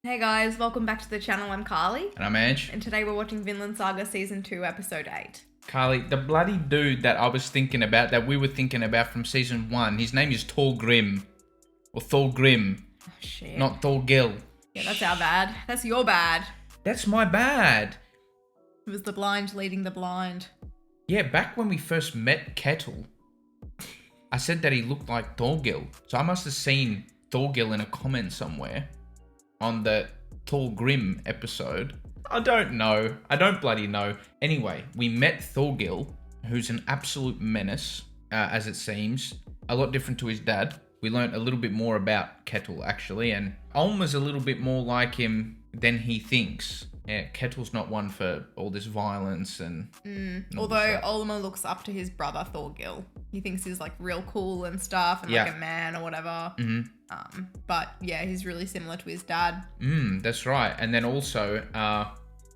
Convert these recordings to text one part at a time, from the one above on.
Hey guys, welcome back to the channel. I'm Carly. And I'm Ange. And today we're watching Vinland Saga Season 2, Episode 8. Carly, the bloody dude that I was thinking about, that we were thinking about from Season 1, his name is Thorgrim. Or Thorgrim. Oh, shit. Not Thorgil. Yeah, that's our bad. That's your bad. That's my bad. It was the blind leading the blind. Yeah, back when we first met Kettle, I said that he looked like Thorgil. So I must have seen Thorgil in a comment somewhere on the Thorgrim episode. I don't know. I don't bloody know. Anyway, we met Thorgil, who's an absolute menace, as it seems. A lot different to his dad. We learnt a little bit more about Kettle, actually, and Olma's a little bit more like him than he thinks. Yeah, Kettle's not one for all this violence and... Although Olma looks up to his brother Thorgil. He thinks he's like real cool and stuff and like a man or whatever. But yeah, he's really similar to his dad. That's right. And then also,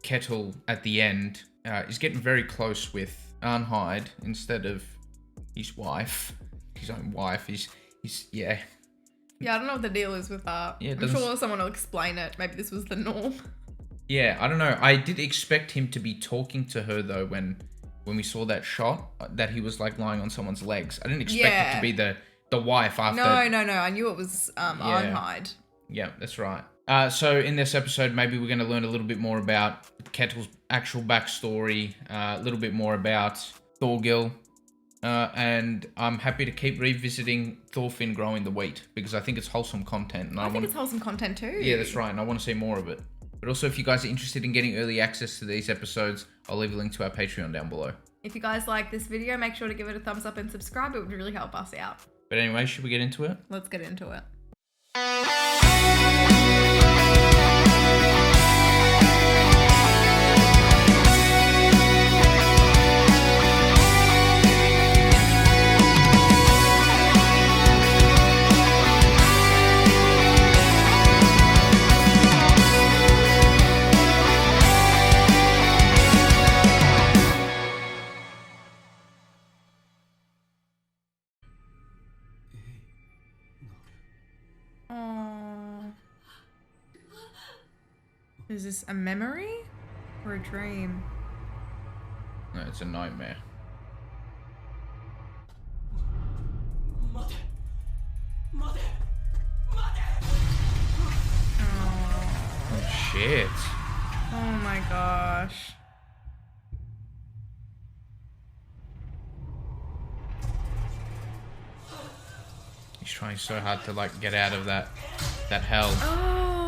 Kettle at the end is getting very close with Arnheid instead of his wife. His own wife. He's yeah. Yeah, I don't know what the deal is with that. Yeah, I'm sure someone will explain it. Maybe this was the norm. Yeah, I don't know. I did expect him to be talking to her though when we saw that shot that he was like lying on someone's legs. I didn't expect it to be the wife after. No. I knew it was Arnheid. Yeah, that's right. So in this episode, maybe we're going to learn a little bit more about Kettle's actual backstory, a little bit more about Thorgil, and I'm happy to keep revisiting Thorfinn growing the wheat because I think it's wholesome content. And I think it's wholesome content too. Yeah, that's right, and I want to see more of it. But also, if you guys are interested in getting early access to these episodes, I'll leave a link to our Patreon down below. If you guys like this video, make sure to give it a thumbs up and subscribe. It would really help us out. But anyway, should we get into it? Let's get into it. Is this a memory or a dream? No, it's a nightmare. Oh shit. Oh my gosh. He's trying so hard to like get out of that hell. Oh.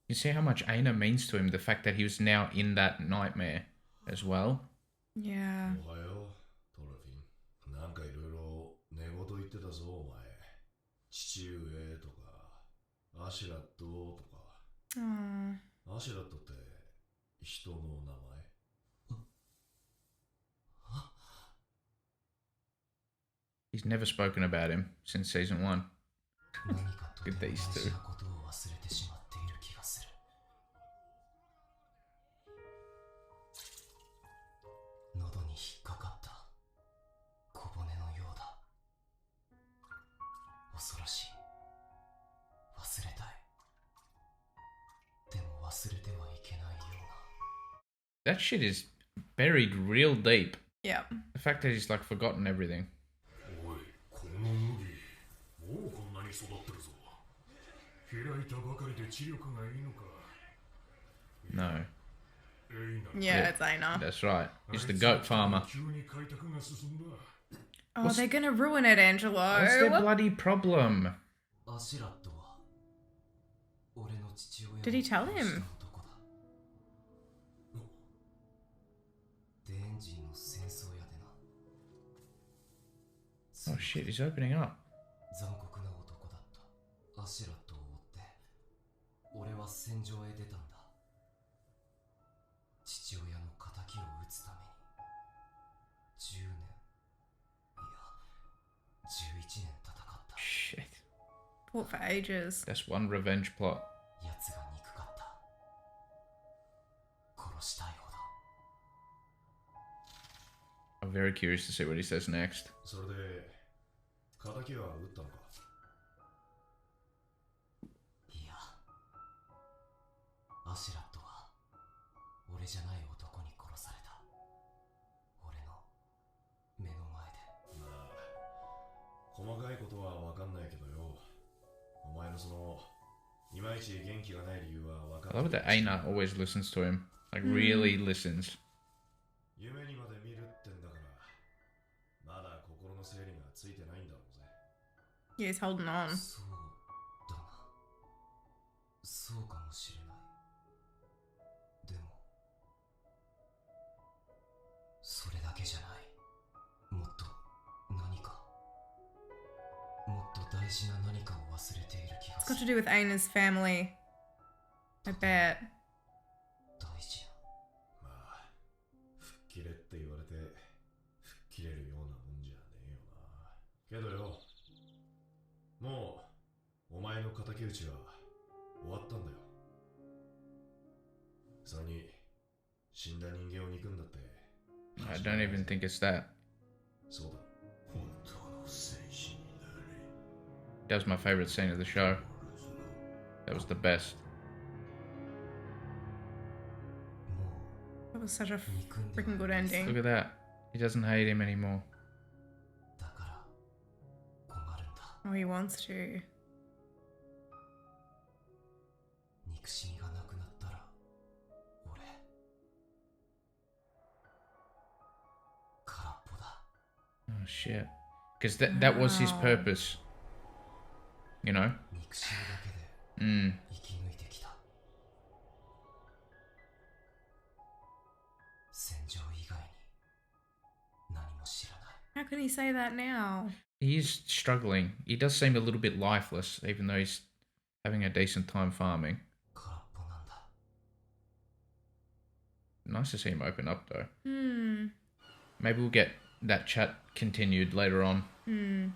You see how much Aina means to him, the fact that he was now in that nightmare as well. Yeah. He's never spoken about him since season 1. Look at these two. That shit is buried real deep. Yeah. The fact that he's like forgotten everything. No. Yeah, it's Aina. That's right. He's the goat farmer. Oh, they're gonna ruin it, Angelo. What's their bloody problem? Did he tell him? Oh shit, he's opening up. Shit. Fought for ages. That's one revenge plot. I'm very curious to see what he says next. それで敵は撃ったのか。いや、アシュラットは俺じゃない男に殺された。俺の目の前で。まあ細かいことは分かんないけどよ。お前のそのいまいち元気がない理由は分か I っ love て that Aina always listens to him. Like, really listens. 夢にまで見るってんだからまだ心の整理がついてないんだろうぜ。 Yeah, he's holding on. そうだな。そうかもしれない。でも、それだけじゃない。もっと何か、もっと大事な何かを忘れている気が It's す got to る。 do with Aina's family. I bet. 大事や。まあ吹っ切れって言われて吹っ切れるようなもんじゃねえよな。けどよ、もうお前の敵討ちは終わったんだよ。それに死んだ人間を憎んだって I don't even think it's that. そうだ。本当の戦士になれ。 That was my favorite scene of the show. That was the best. も That was such a う憎んで freaking は good います。 ending. Look at that. He doesn't hate him anymore. だから困るんだ。 Oh, he wants to. 憎しみがなくなったら俺空っぽだ。 Oh shit. Because that was his Wow. purpose. You know? 憎しみだけで Mm. 生き抜いてきた。戦場以外に何も知らない。 How can he say that now? He is struggling. He does seem a little bit lifeless, even though he's having a decent time farming. 空っぽなんだ。 Nice to see him open up though. Hmm. Maybe we'll get that chat continued later on. Hmm.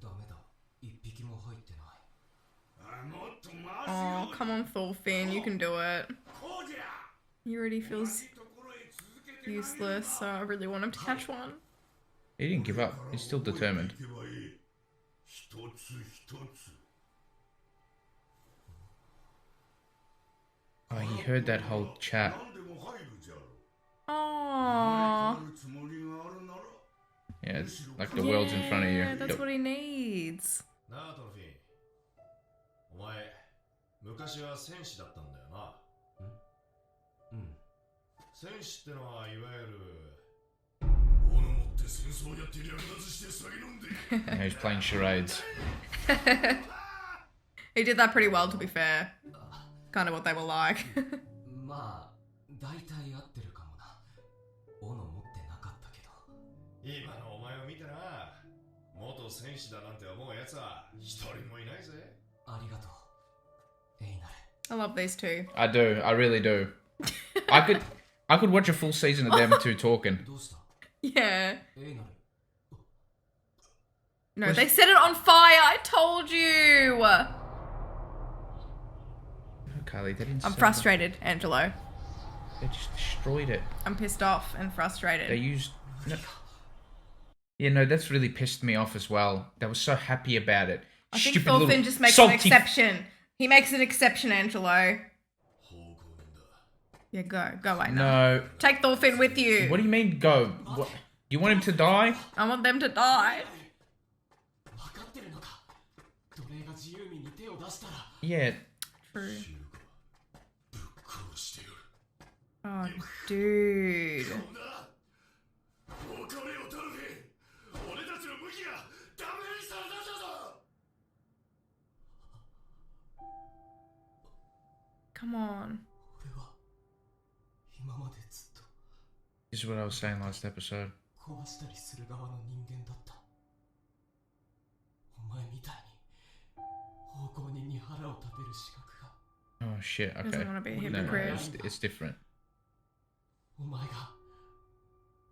ダメだ。一匹も入ってない。もっと回 Oh, come on, Thorfinn. You can do it. こうじゃ。 He already feels ところへ続けて useless, so I really want him to catch one. He didn't give up. He's still determined. 行けばいい。一つ一つ。 Oh, he heard that whole chat. 何でも入るじゃろ。 Oh. 生まれ変わるつもりがあるなら。 Yeah, it's like the world's in front of Yeah, you. that's what he needs. なあトロフィー、お前昔は戦士だったんだよな。うん。戦士ってのはいわゆる斧持って戦争やって略奪して酒飲んで。 Yeah, he's playing charades. He did that pretty well, to be fair. Kind of what they were like. まあ、大体合ってるかもな。斧持ってなかったけど。今のお前を見てな、元戦士だなんて思うやつは一人もいないぜ。ありがとう。エイナル。 I love these two. I do. I really do. I could watch a full season of them two talking. どうした？ Yeah. エイナル。 No, they set it on fire. I told you. No, Carly, they didn't. I'm set it. frustrated, Angelo. They just destroyed it. I'm pissed off and They frustrated. used. No. Yeah, no, that's really pissed me off as well. They were so happy about it. I think Stupid little Thorfinn just makes an salty- exception. He makes an exception, Angelo. 奉公人だ。 Yeah, go, I know. No. Take Thorfinn with you. What do you mean go? What? You want him to die? I want them to die. 分かってるのか。奴隷が自由民に手を出したら。 Yeah. True. 知るか。ぶっ殺してやる。 Oh, dude. こんな。お金を取るべ。俺たちの武器がダメにされたんだぞ。 Come on. 俺は今までずっと This is what I was saying last episode. 壊したりする側の人間だった。お前みたいに奉公人に腹を立てる資格が。 Oh shit. Okay. Doesn't wanna be a No, no, hypocrite. it's different. お前が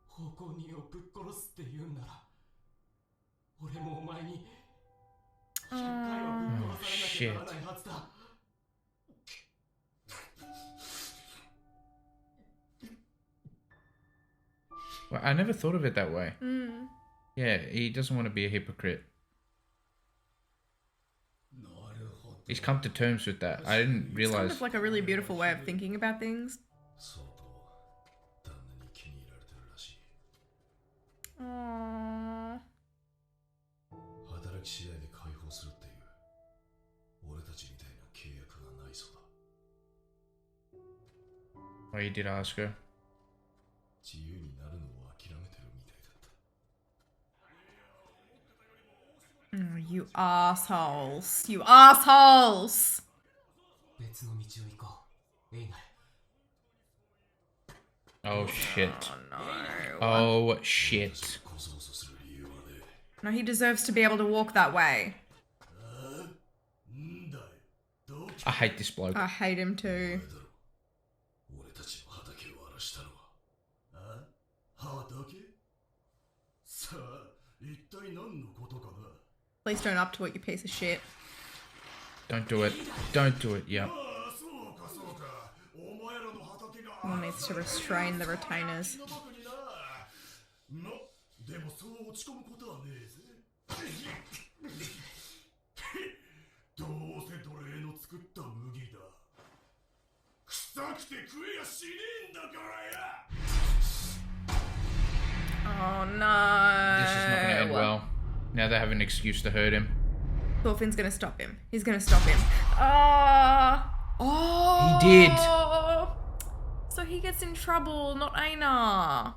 奉公人をぶっ殺すって言うんなら、俺もお前に100回はぶっ殺されなきゃならないはずだ。 What Well, I never thought of it that way. Mm. Yeah, he doesn't want to be a hypocrite. He's come to terms with that. I didn't It's kind realize. of like a really beautiful way of thinking about things. そうと旦那に気に入られてるらしい。 Aww. 働き次第で解放するっていう俺たちみたいな契約がないそうだ。 Oh, you did ask her. 自由になるのを諦めてるみたいだった。 Oh, you assholes. You assholes. 別の道を行こう。エイナル。 Oh shit. Oh no. Oh shit. コソコソする理由はね。 No, he deserves to be able to walk that way. んだい。どう I hate this bloke. I hate him too. だろう。俺たちの畑を荒らしたのは。畑？さあ、一体何のことかな。 Please don't up to it, you piece of shit. Don't do it. Don't do it. Yep. ああ、そうかそうか。お前らの畑が。 Someone needs to restrain the retainers. ま、でもそう落ち込むことはねえぜ。どうせ奴隷の作った麦だ。臭くて食えやしねえんだからや。 Oh no. This is not going to end well. Now they have an excuse to hurt him. Thorfinn's gonna stop him. He's gonna stop him. Oh! He did. So he gets in trouble, not Einar.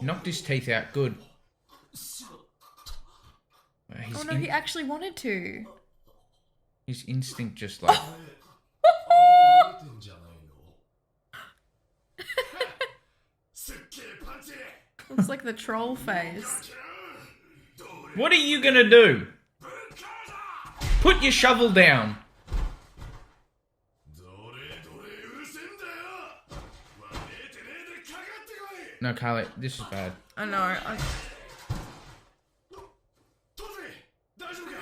Knocked his teeth out. Good. Oh no, he actually wanted to. His instinct just like... 覚えてんじゃないの。すっげえパンチ。 Looks like the troll face. What are you going to do? Put your shovel down. どれどれうるせえんだよ。わめえてねえでかかってこい。 No, Carly, this is bad. I know. トゼ、大丈夫か。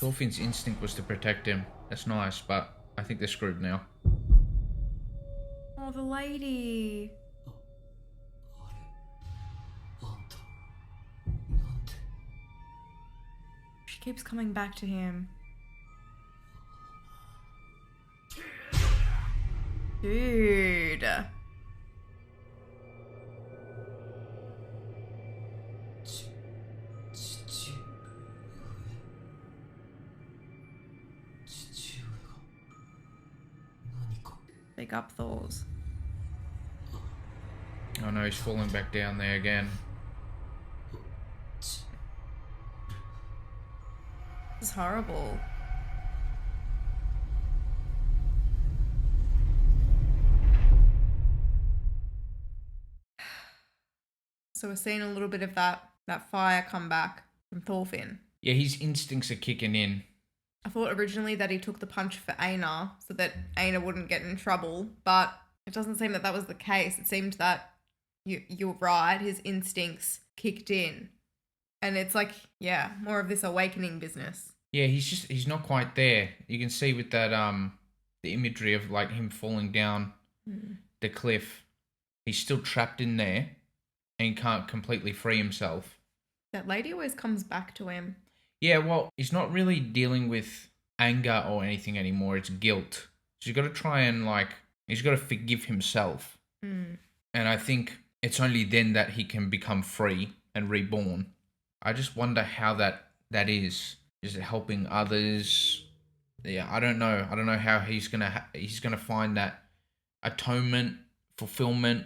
Thorfinn's instinct was to protect him. That's nice, but I think they're screwed now. Oh, the lady. あれあんたなんて She keeps coming back to him. Dude. 父上が何か Big up Thors. Oh no, he's falling back down there again. This is horrible. So we're seeing a little bit of that fire come back from Thorfinn. Yeah, his instincts are kicking in. I thought originally that he took the punch for Einar so that Einar wouldn't get in trouble, but it doesn't seem that that was the case. It seemed that you're right, his instincts kicked in. And it's like, yeah, more of this awakening business. Yeah, he's not quite there. You can see with that the imagery of like him falling down the cliff. He's still trapped in there and can't completely free himself. That lady always comes back to him. Yeah, well, he's not really dealing with anger or anything anymore. It's guilt. So he's got to try and he's got to forgive himself. Mm. And I think it's only then that he can become free and reborn. I just wonder how that is. Is it helping others? Yeah, I don't know. I don't know how he's gonna find that atonement, fulfillment,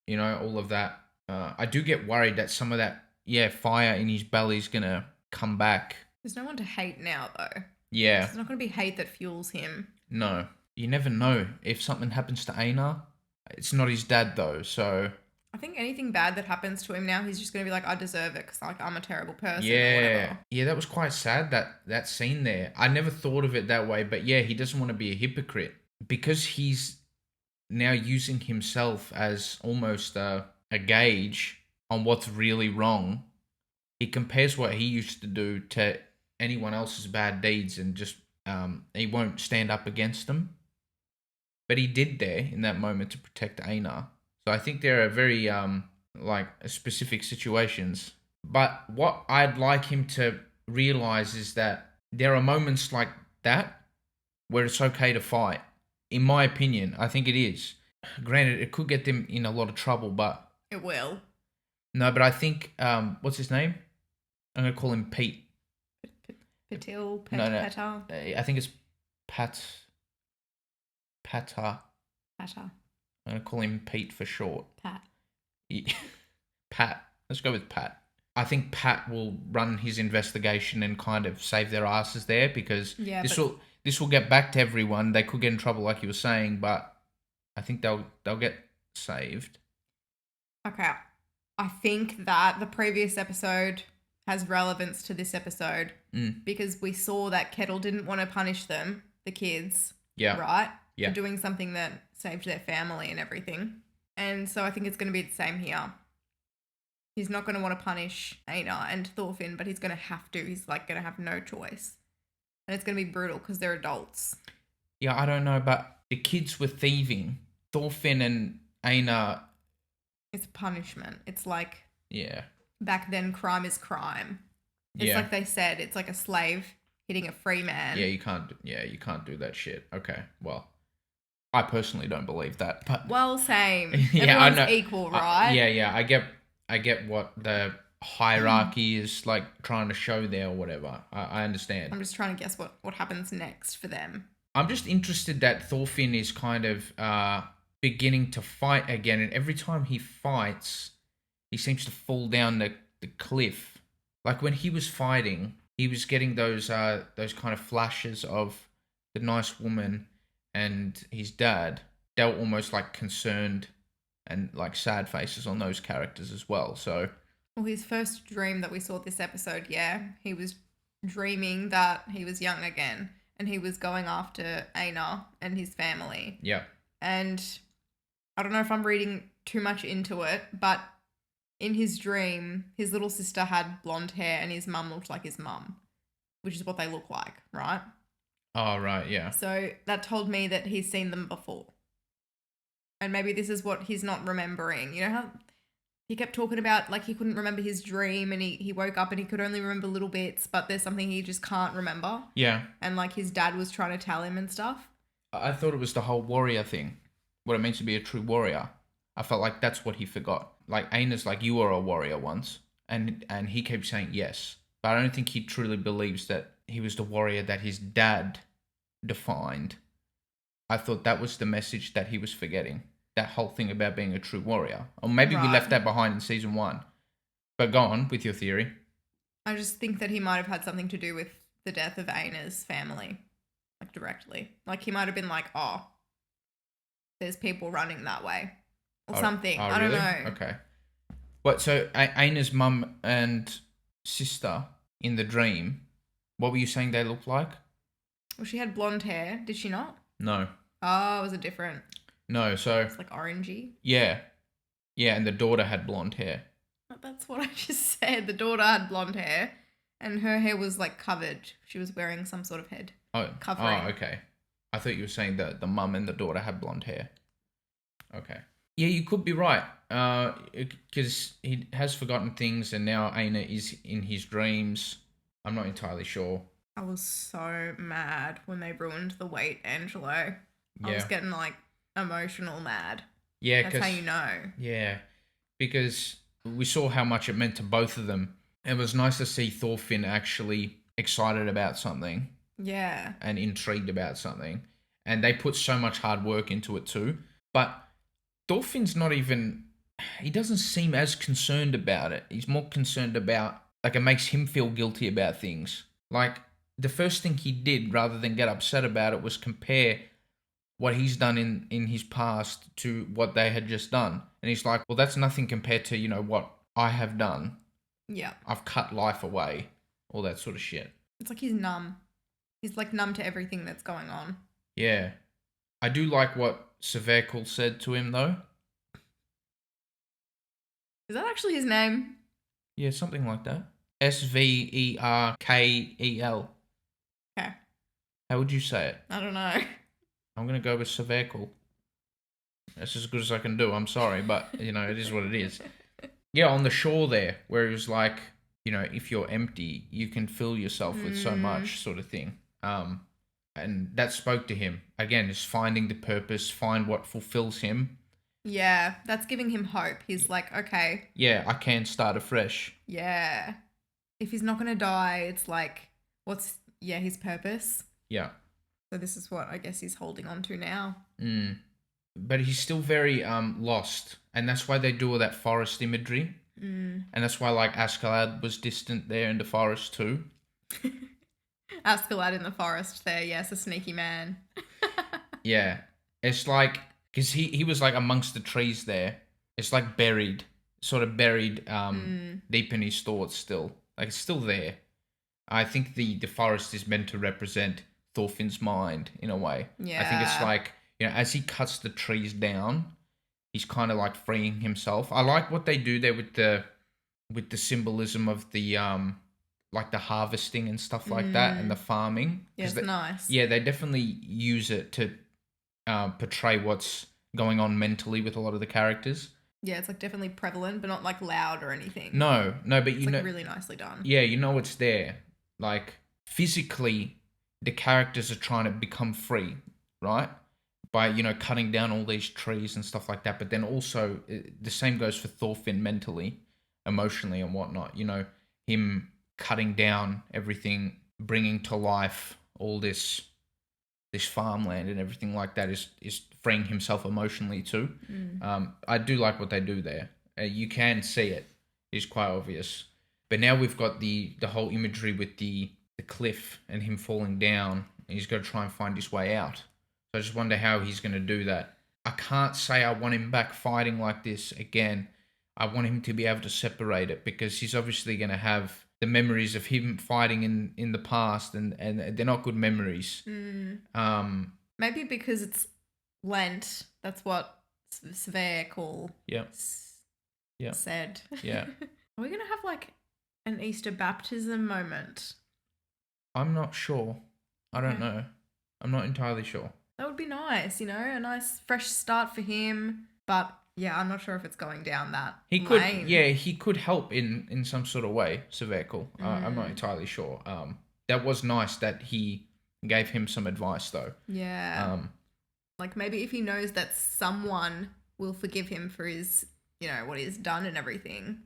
all of that. I do get worried that some of that, fire in his belly is gonna come back. There's no one to hate now, though. Yeah. There's not going to be hate that fuels him. No. You never know. If something happens to Einar, it's not his dad, though, so... I think anything bad that happens to him now, he's just going to be like, I deserve it because I'm a terrible person or Yeah. whatever. Yeah, that was quite sad, that scene there. I never thought of it that way, but yeah, he doesn't want to be a hypocrite. Because he's now using himself as almost a gauge on what's really wrong. He compares what he used to do to anyone else's bad deeds and just he won't stand up against them. But he did there in that moment to protect Einar. So I think there are very like specific situations. But what I'd like him to realize is that there are moments like that where it's okay to fight. In my opinion, I think it is. Granted, it could get them in a lot of trouble, but It will. no. But I think what's his name? I'm gonna call him Pete. Patil, No, no. Petar. I think it's Pata. Patar. I'm gonna call him Pete for short. Pat. Pat. Let's go with Pat. I think Pat will run his investigation and kind of save their asses there because this will get back to everyone. They could get in trouble, like you were saying, but I think they'll get saved. Okay. I think that the previous episode has relevance to this episode because we saw that Kettle didn't want to punish them, the kids. Yeah. Right? Yeah. For doing something that saved their family and everything. And so I think it's going to be the same here. He's not going to want to punish Einar and Thorfinn, but he's going to have to. He's like going to have no choice. And it's going to be brutal because they're adults. Yeah, I don't know, but the kids were thieving. Thorfinn and Einar. It's punishment. It's like, Yeah. back then, crime is crime. It's like they said, it's like a slave hitting a free man. Yeah, you can't do that shit. Okay, well, I personally don't believe that, but Well, same. Yeah, I Everyone's know. equal, right? Yeah, I get what the hierarchy is like trying to show there or whatever. I understand. I'm just trying to guess what happens next for them. I'm just interested that Thorfinn is kind of beginning to fight again, and every time he fights, he seems to fall down the cliff. Like when he was fighting, he was getting those kind of flashes of the nice woman and his dad. They were almost like concerned and like sad faces on those characters as well. So, Well, his first dream that we saw this episode, he was dreaming that he was young again and he was going after Einar and his family. yeah. And I don't know if I'm reading too much into it, but in his dream, his little sister had blonde hair and his mum looked like his mum, which is what they look like, right? Oh, right, yeah. So that told me that he's seen them before. And maybe this is what he's not remembering. You know how he kept talking about like he couldn't remember his dream and he woke up and he could only remember little bits, but there's something he just can't remember. Yeah. And like his dad was trying to tell him and stuff. I thought it was the whole warrior thing. What it means to be a true warrior. I felt like that's what he forgot. Like Ainar's like, you were a warrior once. And he kept saying yes. But I don't think he truly believes that he was the warrior that his dad defined. I thought that was the message that he was forgetting. That whole thing about being a true warrior. Or maybe we left that behind in season 1. But go on with your theory. I just think that he might have had something to do with the death of Ainar's family. Like directly. Like he might have been like, oh, there's people running that way. Or something. I don't know. Okay. But so Ainar's mum and sister in the dream, what were you saying they looked like? Well, she had blonde hair. Did she not? No. Oh, was it different? No, so... It's like orangey. Yeah. Yeah, and the daughter had blonde hair. That's what I just said. The daughter had blonde hair and her hair was like covered. She was wearing some sort of head covering. Oh, okay. I thought you were saying that the mum and the daughter had blonde hair. Okay. Yeah, you could be right. Because he has forgotten things and now Einar is in his dreams. I'm not entirely sure. I was so mad when they ruined the weight, Angelo. I Yeah. was getting like emotional mad. Yeah, That's how you know. Yeah, because we saw how much it meant to both of them. It was nice to see Thorfinn actually excited about something. Yeah. And intrigued about something. And they put so much hard work into it too. But Thorfinn's not even... He doesn't seem as concerned about it. He's more concerned about... Like, it makes him feel guilty about things. Like, the first thing he did, rather than get upset about it, was compare what he's done in his past to what they had just done. And he's like, well, that's nothing compared to, what I have done. Yeah. I've cut life away. All that sort of shit. It's like he's numb. He's like numb to everything that's going on. Yeah. I do like what Severkel said to him, though. Is that actually his name? Yeah, something like that. Sverkel. Okay. How would you say it? I don't know. I'm going to go with Sverkel. That's as good as I can do. I'm sorry, but, it is what it is. Yeah, on the shore there, where it was like, if you're empty, you can fill yourself with so much sort of thing. And that spoke to him. Again, just finding the purpose, find what fulfills him. Yeah, that's giving him hope. He's like, okay. Yeah, I can start afresh. Yeah. If he's not going to die, it's like, what's, his purpose? Yeah. So this is what I guess he's holding on to now. But he's still very lost. And that's why they do all that forest imagery. And that's why, like, Askeladd was distant there in the forest too. Askeladd in the forest there, yes, a sneaky man. Yeah. It's like, because he was, like, amongst the trees there. It's like buried, sort of buried deep in his thoughts still. Like, it's still there. I think the forest is meant to represent Thorfinn's mind in a way. Yeah. I think it's like, as he cuts the trees down, he's kind of like freeing himself. I like what they do there with the symbolism of the like the harvesting and stuff like that, and the farming. Yeah, it's nice. Yeah, they definitely use it to portray what's going on mentally with a lot of the characters. Yeah, it's like definitely prevalent, but not like loud or anything. No, but it's like really nicely done. Yeah, it's there. Like physically, the characters are trying to become free, right? By, cutting down all these trees and stuff like that. But then also, the same goes for Thorfinn mentally, emotionally and whatnot. Him cutting down everything, bringing to life all this farmland and everything like that is freeing himself emotionally too. I do like what they do there. You can see it. It's quite obvious. But now we've got the whole imagery with the cliff and him falling down, and he's got to try and find his way out. So I just wonder how he's going to do that. I can't say I want him back fighting like this again. I want him to be able to separate it, because he's obviously going to have the memories of him fighting in the past, and they're not good memories. Maybe because it's Lent. That's what Sverkel said. Yeah. Are we going to have like an Easter baptism moment? I'm not sure. I don't know. I'm not entirely sure. That would be nice, a nice fresh start for him. But yeah, I'm not sure if it's going down that lane. He could help in some sort of way, Sverkel. I'm not entirely sure. That was nice that he gave him some advice though. Yeah. Like maybe if he knows that someone will forgive him for his, what he's done and everything,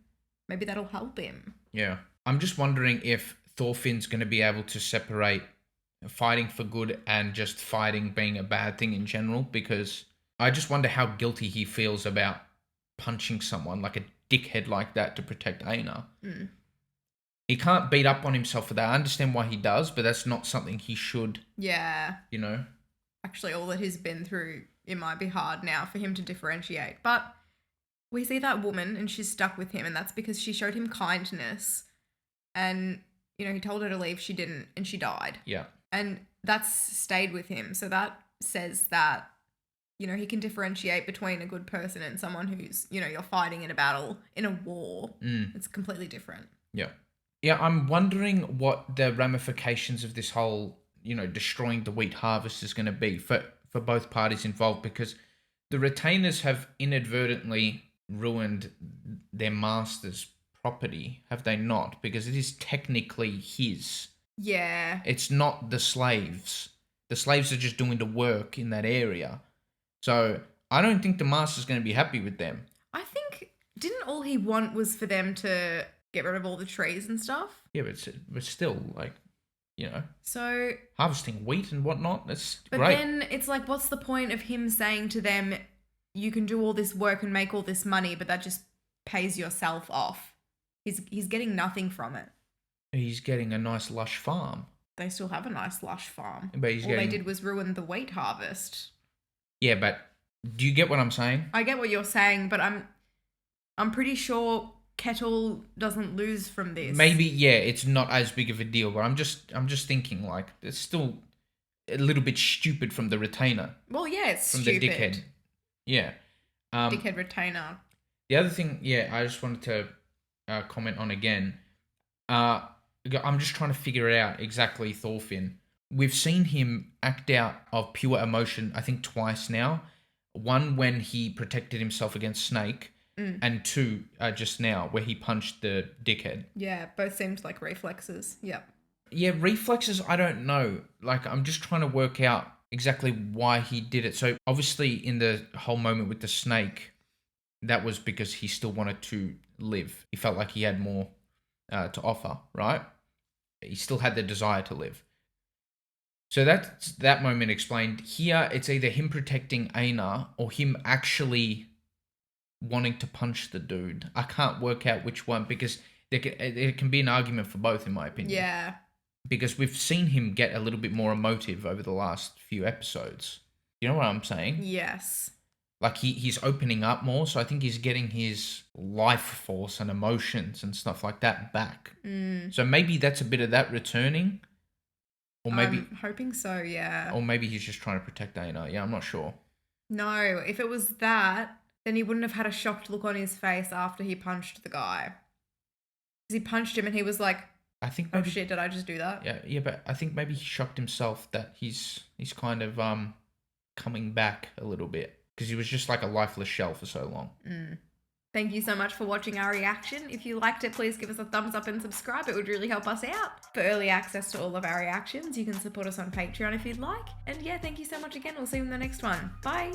maybe that'll help him. Yeah. I'm just wondering if Thorfinn's going to be able to separate fighting for good and just fighting being a bad thing in general, because I just wonder how guilty he feels about punching someone like a dickhead like that to protect Einar. He can't beat up on himself for that. I understand why he does, but that's not something he should. Yeah. Actually, all that he's been through, it might be hard now for him to differentiate. But we see that woman and she's stuck with him, and that's because she showed him kindness. And, he told her to leave, she didn't, and she died. Yeah. And that's stayed with him. So that says that, he can differentiate between a good person and someone who's, you're fighting in a battle, in a war. It's completely different. Yeah. Yeah, I'm wondering what the ramifications of this whole, destroying the wheat harvest is going to be for both parties involved, because the retainers have inadvertently ruined their master's property, have they not? Because it is technically his. Yeah. It's not the slaves. The slaves are just doing the work in that area. So I don't think the master's going to be happy with them. I think, didn't all he want was for them to get rid of all the trees and stuff? Yeah, but still, like, So harvesting wheat and whatnot, that's but great. But then it's like, what's the point of him saying to them, you can do all this work and make all this money, but that just pays yourself off? He's getting nothing from it. He's getting a nice lush farm. They still have a nice lush farm. But all they did was ruin the wheat harvest. Yeah, but do you get what I'm saying? I get what you're saying, but I'm pretty sure Kettle doesn't lose from this. Maybe, yeah, it's not as big of a deal, but I'm just thinking, like, it's still a little bit stupid from the retainer. Well, yeah, it's from stupid. The dickhead. Yeah. Dickhead retainer. The other thing, yeah, I just wanted to comment on again. I'm just trying to figure out exactly Thorfinn. We've seen him act out of pure emotion, I think twice now. One when he protected himself against Snake, and two just now where he punched the dickhead. Yeah, both seemed like reflexes. Yep. Yeah, reflexes, I don't know. Like, I'm just trying to work out exactly why he did it. So obviously in the whole moment with the snake, that was because he still wanted to live. He felt like he had more to offer, right? He still had the desire to live. So that's that moment explained. Here, it's either him protecting Einar or him actually wanting to punch the dude. I can't work out which one because there can be an argument for both, in my opinion. Yeah. Because we've seen him get a little bit more emotive over the last few episodes. You know what I'm saying? Yes. Like he's opening up more, so I think he's getting his life force and emotions and stuff like that back. So maybe that's a bit of that returning. Or maybe I'm hoping so, yeah. Or maybe he's just trying to protect Einar. Yeah, I'm not sure. No, if it was that, then he wouldn't have had a shocked look on his face after he punched the guy. Because he punched him and he was like, I think oh maybe, shit, did I just do that? Yeah, but I think maybe he shocked himself that he's kind of coming back a little bit. Because he was just like a lifeless shell for so long. Thank you so much for watching our reaction. If you liked it, please give us a thumbs up and subscribe. It would really help us out. For early access to all of our reactions, you can support us on Patreon if you'd like. And yeah, thank you so much again. We'll see you in the next one. Bye.